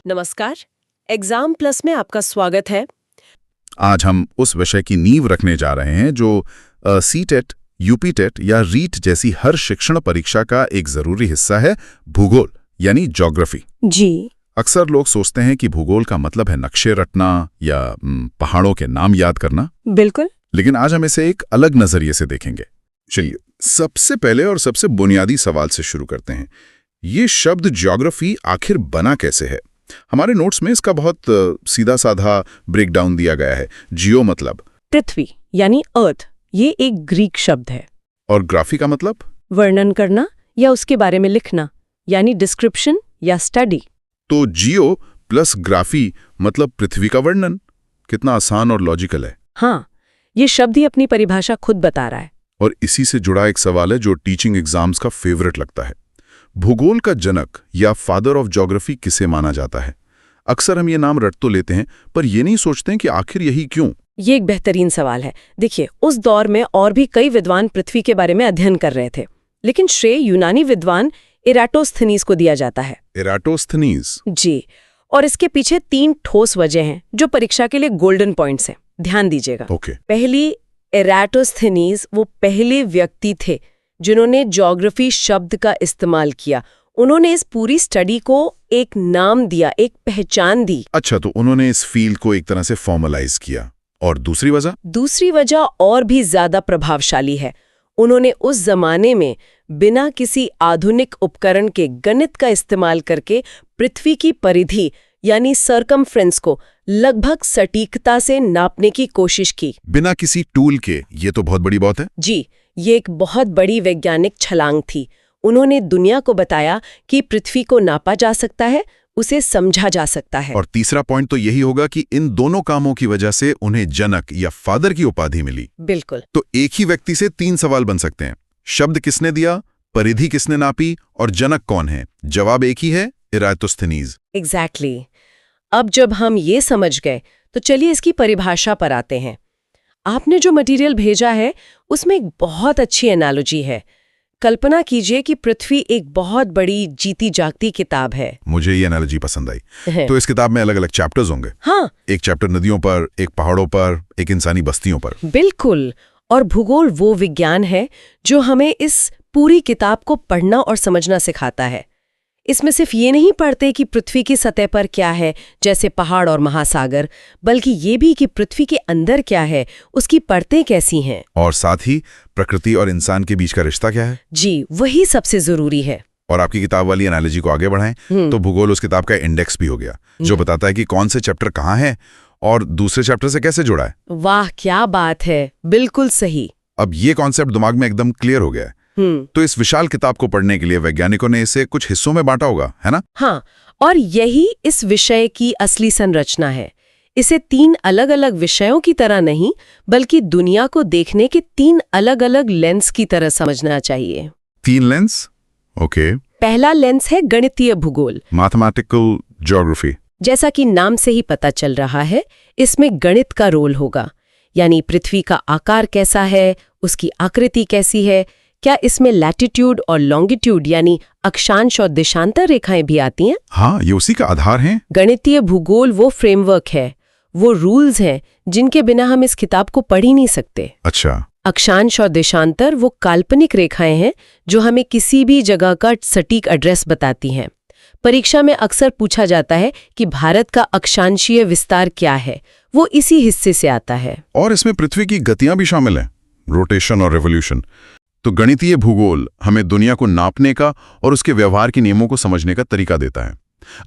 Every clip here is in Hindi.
नमस्कार। एग्जाम प्लस में आपका स्वागत है। आज हम उस विषय की नींव रखने जा रहे हैं जो सीटेट, यूपीटेट या रीट जैसी हर शिक्षण परीक्षा का एक जरूरी हिस्सा है, भूगोल यानी ज्योग्राफी। जी। अक्सर लोग सोचते हैं कि भूगोल का मतलब है नक्शे रटना या पहाड़ों के नाम याद करना। बिल्कुल। लेकिन आज हम इसे एक अलग नजरिए से देखेंगे। चलिए, सबसे पहले और सबसे बुनियादी सवाल से शुरू करते हैं। ये शब्द ज्योग्राफी आखिर बना कैसे है? हमारे नोट्स में इसका बहुत सीधा साधा ब्रेकडाउन दिया गया है। जियो मतलब पृथ्वी यानी अर्थ, ये एक ग्रीक शब्द है। और ग्राफी का मतलब वर्णन करना या उसके बारे में लिखना, यानी डिस्क्रिप्शन या स्टडी। तो जियो प्लस ग्राफी मतलब पृथ्वी का वर्णन। कितना आसान और लॉजिकल है। हाँ, ये शब्द ही अपनी परिभाषा खुद बता रहा है। और इसी से जुड़ा एक सवाल है जो टीचिंग एग्जाम्स का फेवरेट लगता है। भूगोल का जनक या फादर ऑफ ज्योग्राफी किसे माना जाता है? अक्सर हम ये नाम रट तो लेते हैं, पर ये नहीं सोचते हैं कि आखिर यही क्यों। ये एक बेहतरीन सवाल है। देखिए, उस दौर में और भी कई विद्वान पृथ्वी के बारे में अध्ययन कर रहे थे, लेकिन श्रेय यूनानी विद्वान इराटोस्थनीज को दिया जाता है। इराटोस्थनीज? जी। और इसके पीछे 3 ठोस वजह हैं जो परीक्षा के लिए गोल्डन पॉइंट्स हैं। ध्यान दीजिएगा। पहली, इराटोस्थनीज वो पहले व्यक्ति थे जिन्होंने ज्योग्राफी शब्द का इस्तेमाल किया। उन्होंने इस पूरी स्टडी को एक नाम दिया, एक पहचान दी। अच्छा, तो उन्होंने इस फील्ड को एक तरह से फॉर्मलाइज किया। और दूसरी वजह? दूसरी वजह और भी ज्यादा प्रभावशाली है। उन्होंने उस जमाने में बिना किसी आधुनिक उपकरण के गणित का इस्तेमाल करके पृथ्वी की परिधि यानी सर्कमफ्रेंस को लगभग सटीकता से नापने की कोशिश की। बिना किसी टूल के? ये तो बहुत बड़ी बात है। जी, ये एक बहुत बड़ी वैज्ञानिक छलांग थी। उन्होंने दुनिया को बताया कि पृथ्वी को नापा जा सकता है, उसे समझा जा सकता है। और तीसरा पॉइंट तो यही होगा कि इन दोनों कामों की वजह से उन्हें जनक या फादर की उपाधि मिली। बिल्कुल। तो एक ही व्यक्ति से 3 सवाल बन सकते हैं। शब्द किसने दिया, परिधि किसने नापी और जनक कौन है? जवाब एक ही है, इराटोस्थनीज। एग्जैक्टली। अब जब हम ये समझ गए तो चलिए इसकी परिभाषा पर आते हैं। आपने जो मटेरियल भेजा है उसमें एक बहुत अच्छी एनालॉजी है। कल्पना कीजिए कि पृथ्वी एक बहुत बड़ी जीती जागती किताब है। मुझे ये एनालॉजी पसंद आई। तो इस किताब में अलग अलग चैप्टर्स होंगे? हाँ। एक चैप्टर नदियों पर, एक पहाड़ों पर, एक इंसानी बस्तियों पर। बिल्कुल। और भूगोल वो विज्ञान है जो हमें इस पूरी किताब को पढ़ना और समझना सिखाता है। इसमें सिर्फ ये नहीं पढ़ते कि पृथ्वी की सतह पर क्या है, जैसे पहाड़ और महासागर, बल्कि ये भी कि पृथ्वी के अंदर क्या है, उसकी परतें कैसी हैं। और साथ ही प्रकृति और इंसान के बीच का रिश्ता क्या है। जी, वही सबसे जरूरी है। और आपकी किताब वाली एनालॉजी को आगे बढ़ाएं तो भूगोल उस किताब का इंडेक्स भी हो गया, जो बताता है कि कौन से चैप्टर कहाँ है और दूसरे चैप्टर से कैसे जुड़ा है। वाह, क्या बात है, बिल्कुल सही। अब ये कॉन्सेप्ट दिमाग में एकदम क्लियर हो गया है। तो इस विशाल किताब को पढ़ने के लिए वैज्ञानिकों ने इसे कुछ हिस्सों में बांटा होगा, है ना? हाँ, और यही इस विषय की असली संरचना है। इसे 3 अलग-अलग विषयों की तरह नहीं, बल्कि दुनिया को देखने के 3 अलग-अलग लेंस की तरह समझना चाहिए। 3 लेंस? ओके। पहला लेंस है गणितीय भूगोल, मैथमेटिकल ज्योग्राफी। जैसा कि नाम से ही पता चल रहा है, इसमें गणित का रोल होगा। यानी पृथ्वी का आकार कैसा है, उसकी आकृति कैसी है, क्या इसमें लैटिट्यूड और लॉन्गिट्यूड यानी अक्षांश और देशांतर रेखाएं भी आती हैं? हाँ, ये उसी का आधार है। गणितीय भूगोल वो फ्रेमवर्क है, वो रूल्स हैं जिनके बिना हम इस किताब को पढ़ ही नहीं सकते। अच्छा। अक्षांश और देशांतर वो काल्पनिक रेखाएं हैं जो हमें किसी भी जगह का सटीक एड्रेस बताती हैं। परीक्षा में अक्सर पूछा जाता है कि भारत का अक्षांशीय विस्तार क्या है, वो इसी हिस्से से आता है। और इसमें पृथ्वी की गतियां भी शामिल हैं, रोटेशन और रेवोल्यूशन। तो गणितीय भूगोल हमें दुनिया को नापने का और उसके व्यवहार के नियमों को समझने का तरीका देता है।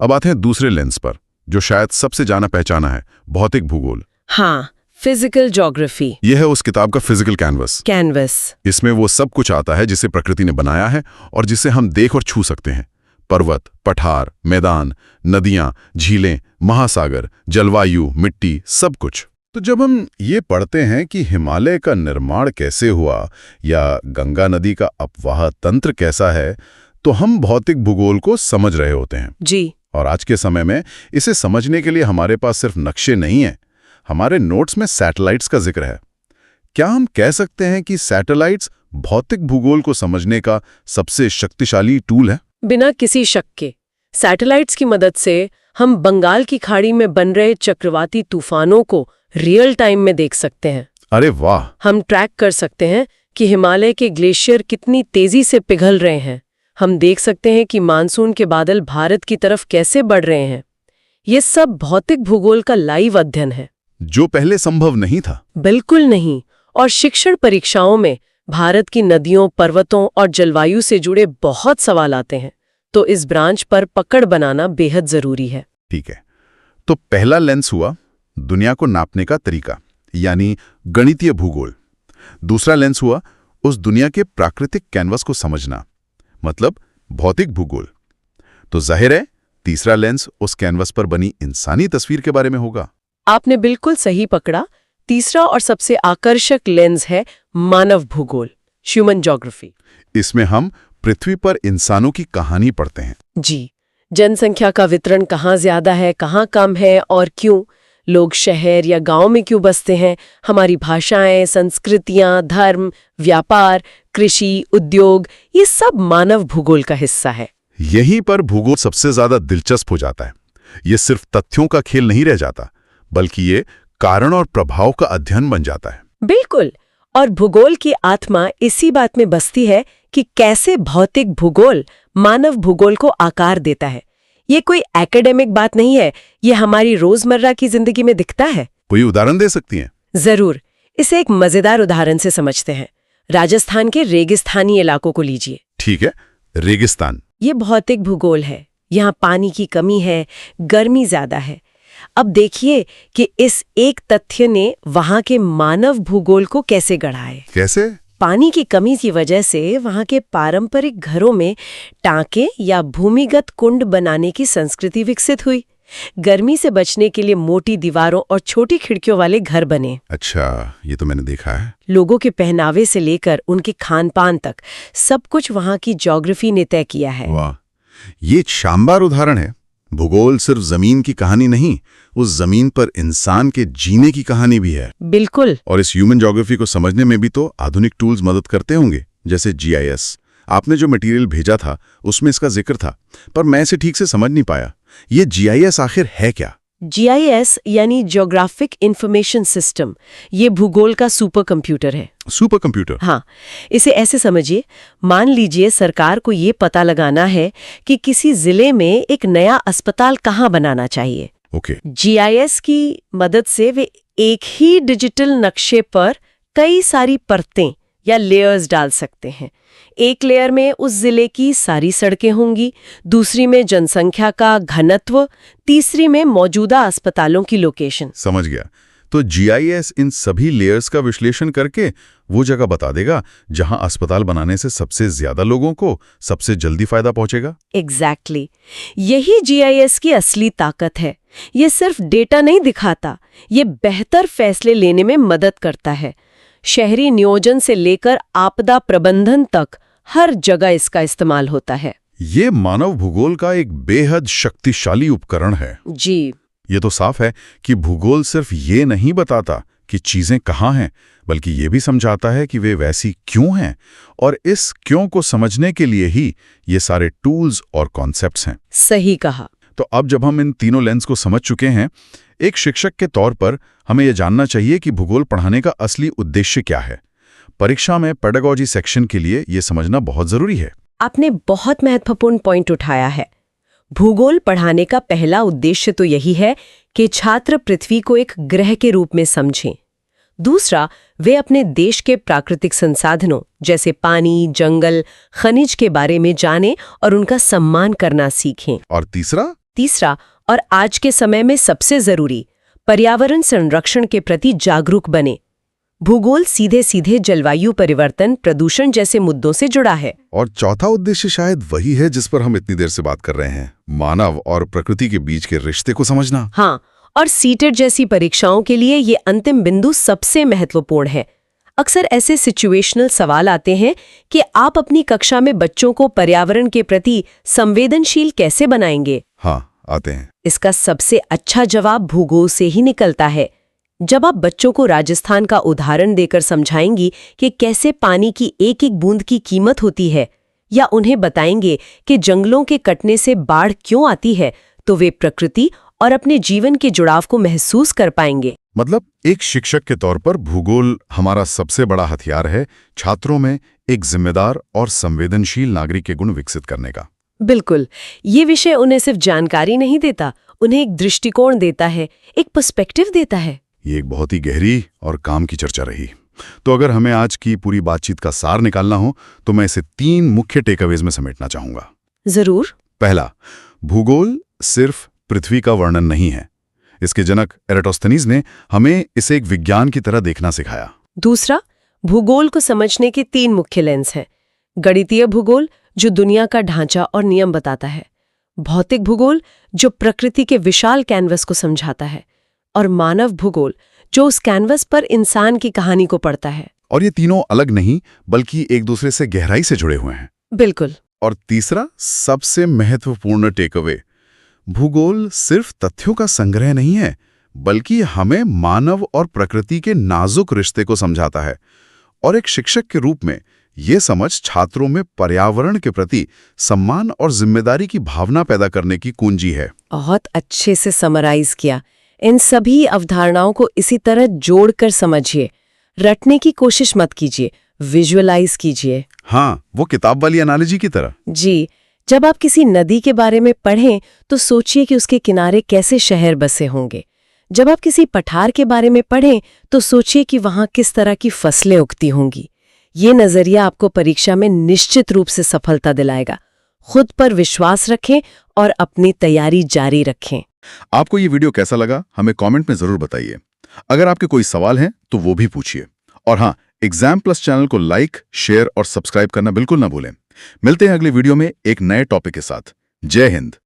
अब आते हैं दूसरे लेंस पर, जो शायद सबसे जाना पहचाना है, भौतिक भूगोल। हाँ, फिजिकल ज्योग्राफी। यह है उस किताब का फिजिकल कैनवस। इसमें वो सब कुछ आता है जिसे प्रकृति ने बनाया है और जिसे हम देख और छू सकते हैं। पर्वत, पठार, मैदान, नदियां, झीलें, महासागर, जलवायु, मिट्टी, सब कुछ। तो जब हम ये पढ़ते हैं कि हिमालय का निर्माण कैसे हुआ या गंगा नदी का अपवाह तंत्र कैसा है, तो हम भौतिक भूगोल को समझ रहे होते हैं। जी। और आज के समय में इसे समझने के लिए हमारे पास सिर्फ नक्शे नहीं हैं, हमारे नोट्स में सैटेलाइट्स का जिक्र है। क्या हम कह सकते हैं कि सैटेलाइट्स भौतिक भूगोल को समझने का सबसे शक्तिशाली टूल है? बिना किसी शक के। सैटेलाइट्स की मदद से हम बंगाल की खाड़ी में बन रहे चक्रवाती तूफानों को रियल टाइम में देख सकते हैं। अरे वाह! हम ट्रैक कर सकते हैं कि हिमालय के ग्लेशियर कितनी तेजी से पिघल रहे हैं। हम देख सकते हैं कि मानसून के बादल भारत की तरफ कैसे बढ़ रहे हैं। ये सब भौतिक भूगोल का लाइव अध्ययन है, जो पहले संभव नहीं था। बिल्कुल नहीं। और शिक्षण परीक्षाओं में भारत की नदियों, पर्वतों और जलवायु से जुड़े बहुत सवाल आते हैं, तो इस ब्रांच पर पकड़ बनाना बेहद जरूरी है। ठीक है, तो पहला लेंस हुआ दुनिया को नापने का तरीका, यानी गणितीय भूगोल। दूसरा लेंस हुआ उस दुनिया के प्राकृतिक कैनवस को समझना, मतलब भौतिक भूगोल। तो जाहिर है तीसरा लेंस उस कैनवस पर बनी इंसानी तस्वीर के बारे में होगा। आपने बिल्कुल सही पकड़ा। तीसरा और सबसे आकर्षक लेंस है मानव भूगोल, ह्यूमन ज्योग्राफी। इसमें हम पृथ्वी पर इंसानों की कहानी पढ़ते हैं। जी, जनसंख्या का वितरण कहाँ ज्यादा है, कहाँ कम है और क्यों, लोग शहर या गांव में क्यों बसते हैं, हमारी भाषाएं, संस्कृतियां, धर्म, व्यापार, कृषि, उद्योग, ये सब मानव भूगोल का हिस्सा है। यहीं पर भूगोल सबसे ज्यादा दिलचस्प हो जाता है। ये सिर्फ तथ्यों का खेल नहीं रह जाता, बल्कि ये कारण और प्रभाव का अध्ययन बन जाता है। बिल्कुल। और भूगोल की आत्मा इसी बात में बसती है कि कैसे भौतिक भूगोल मानव भूगोल को आकार देता है। ये कोई एकेडमिक बात नहीं है, ये हमारी रोजमर्रा की जिंदगी में दिखता है। कोई उदाहरण दे सकती हैं? जरूर। इसे एक मजेदार उदाहरण से समझते हैं। राजस्थान के रेगिस्तानी इलाकों को लीजिए। ठीक है, रेगिस्तान। ये भौतिक भूगोल है। यहाँ पानी की कमी है, गर्मी ज्यादा है। अब देखिए कि इस एक तथ्य ने वहां के मानव भूगोल को कैसे गढ़ा है। कैसे? पानी की कमी की वजह से वहां के पारंपरिक घरों में टांके या भूमिगत कुंड बनाने की संस्कृति विकसित हुई। गर्मी से बचने के लिए मोटी दीवारों और छोटी खिड़कियों वाले घर बने। अच्छा, ये तो मैंने देखा है। लोगों के पहनावे से लेकर उनके खान-पान तक सब कुछ वहां की ज्योग्राफी ने तय किया है। वाह, ये शानदार उदाहरण है। भूगोल सिर्फ जमीन की कहानी नहीं, उस जमीन पर इंसान के जीने की कहानी भी है। बिल्कुल। और इस ह्यूमन ज्योग्राफी को समझने में भी तो आधुनिक टूल्स मदद करते होंगे, जैसे GIS। आपने जो मटेरियल भेजा था उसमें इसका जिक्र था, पर मैं इसे ठीक से समझ नहीं पाया। ये GIS आखिर है क्या? GIS यानी जियोग्राफिक इंफॉर्मेशन सिस्टम, ये भूगोल का सुपर कंप्यूटर है। Super computer? हाँ, इसे ऐसे समझिए, मान लीजिए सरकार को ये पता लगाना है कि किसी जिले में एक नया अस्पताल कहाँ बनाना चाहिए। ओके। GIS की मदद से वे एक ही डिजिटल नक्शे पर कई सारी परतें या लेयर्स डाल सकते हैं। एक लेयर में उस जिले की सारी सड़कें होंगी, दूसरी में जनसंख्या का घनत्व, तीसरी में मौजूदा अस्पतालों की लोकेशन। समझ गया। तो GIS इन सभी लेयर्स का विश्लेषण करके वो जगह बता देगा जहां अस्पताल बनाने से सबसे ज्यादा लोगों को सबसे जल्दी फायदा पहुंचेगा। एग्जैक्टली। यही GIS की असली ताकत है। ये सिर्फ डेटा नहीं दिखाता, ये बेहतर फैसले लेने में मदद करता है। शहरी नियोजन से लेकर आपदा प्रबंधन तक हर जगह इसका इस्तेमाल होता है। ये मानव भूगोल का एक बेहद शक्तिशाली उपकरण है। जी। ये तो साफ है कि भूगोल सिर्फ ये नहीं बताता कि चीजें कहाँ हैं, बल्कि ये भी समझाता है कि वे वैसी क्यों हैं, और इस क्यों को समझने के लिए ही ये सारे टूल्स और कॉन्सेप्ट्स हैं। सही कहा। तो अब जब हम इन तीनों लेंस को समझ चुके हैं, एक शिक्षक के तौर पर हमें यह जानना चाहिए कि भूगोल पढ़ाने का असली उद्देश्य क्या है। परीक्षा में पेडागॉजी सेक्शन के लिए यह समझना बहुत जरूरी है। आपने बहुत महत्वपूर्ण पॉइंट उठाया है। भूगोल पढ़ाने का पहला उद्देश्य तो यही है कि छात्र पृथ्वी को एक ग्रह के रूप में समझें। दूसरा, वे अपने देश के प्राकृतिक संसाधनों जैसे पानी, जंगल, खनिज के बारे में जानें और उनका सम्मान करना सीखें। और तीसरा और आज के समय में सबसे जरूरी, पर्यावरण संरक्षण के प्रति जागरूक बने। भूगोल सीधे सीधे जलवायु परिवर्तन, प्रदूषण जैसे मुद्दों से जुड़ा है। और चौथा उद्देश्य शायद वही है जिस पर हम इतनी देर से बात कर रहे हैं, मानव और प्रकृति के बीच के रिश्ते को समझना। हाँ, और सीटेट जैसी परीक्षाओं के लिए ये अंतिम बिंदु सबसे महत्वपूर्ण है। अक्सर ऐसे सिचुएशनल सवाल आते हैं कि आप अपनी कक्षा में बच्चों को पर्यावरण के प्रति संवेदनशील कैसे बनाएंगे? हाँ, आते हैं। इसका सबसे अच्छा जवाब भूगोल से ही निकलता है। जब आप बच्चों को राजस्थान का उदाहरण देकर समझाएंगी कि कैसे पानी की एक एक बूंद की कीमत होती है, या उन्हें बताएंगे कि जंगलों के कटने से बाढ़ क्यों आती है, तो वे प्रकृति और अपने जीवन के जुड़ाव को महसूस कर पाएंगे। मतलब एक शिक्षक के तौर पर भूगोल हमारा सबसे बड़ा हथियार है छात्रों में एक जिम्मेदार और संवेदनशील नागरिक के गुण विकसित करने का। बिल्कुल, ये विषय उन्हें सिर्फ जानकारी नहीं देता, उन्हें एक दृष्टिकोण देता है, एक पर्सपेक्टिव देता है। ये एक बहुत ही गहरी और काम की चर्चा रही। तो अगर हमें आज की पूरी बातचीत का सार निकालना हो तो मैं इसे 3 मुख्य टेकअवेज में समेटना चाहूंगा। जरूर। पहला, भूगोल सिर्फ पृथ्वी का वर्णन नहीं है। इसके जनक एराटोस्थेनीज ने हमें इसे एक विज्ञान की तरह देखना सिखाया। दूसरा, भूगोल को समझने के 3 मुख्य लेंस हैं। गणितीय भूगोल जो दुनिया का ढांचा और नियम बताता है, भौतिक भूगोल जो प्रकृति के विशाल कैनवस को समझाता है, और मानव भूगोल जो उस कैनवस पर इंसान की कहानी को पढ़ता है। और ये तीनों अलग नहीं बल्कि एक दूसरे से गहराई से जुड़े हुए हैं। बिल्कुल। और तीसरा सबसे महत्वपूर्ण टेकअवे, भूगोल सिर्फ तथ्यों का संग्रह नहीं है बल्कि हमें मानव और प्रकृति के नाजुक रिश्ते को समझाता है। और एक शिक्षक के रूप में ये समझ छात्रों में पर्यावरण के प्रति सम्मान और जिम्मेदारी की भावना पैदा करने की कुंजी है। बहुत अच्छे से समराइज किया। इन सभी अवधारणाओं को इसी तरह जोड़कर समझिए, रटने की कोशिश मत कीजिए, विजुअलाइज कीजिए। हाँ, वो किताब वाली एनालॉजी की तरह। जी, जब आप किसी नदी के बारे में पढ़ें तो सोचिए कि उसके किनारे कैसे शहर बसे होंगे। जब आप किसी पठार के बारे में पढ़ें तो सोचिए कि वहां किस तरह की फसलें उगती होंगी। ये नजरिया आपको परीक्षा में निश्चित रूप से सफलता दिलाएगा। खुद पर विश्वास रखें और अपनी तैयारी जारी रखें। आपको ये वीडियो कैसा लगा हमें कमेंट में जरूर बताइए। अगर आपके कोई सवाल हैं तो वो भी पूछिए। और हाँ, एग्जाम प्लस चैनल को लाइक, शेयर और सब्सक्राइब करना बिल्कुल ना भूलें। मिलते हैं अगले वीडियो में एक नए टॉपिक के साथ। जय हिंद।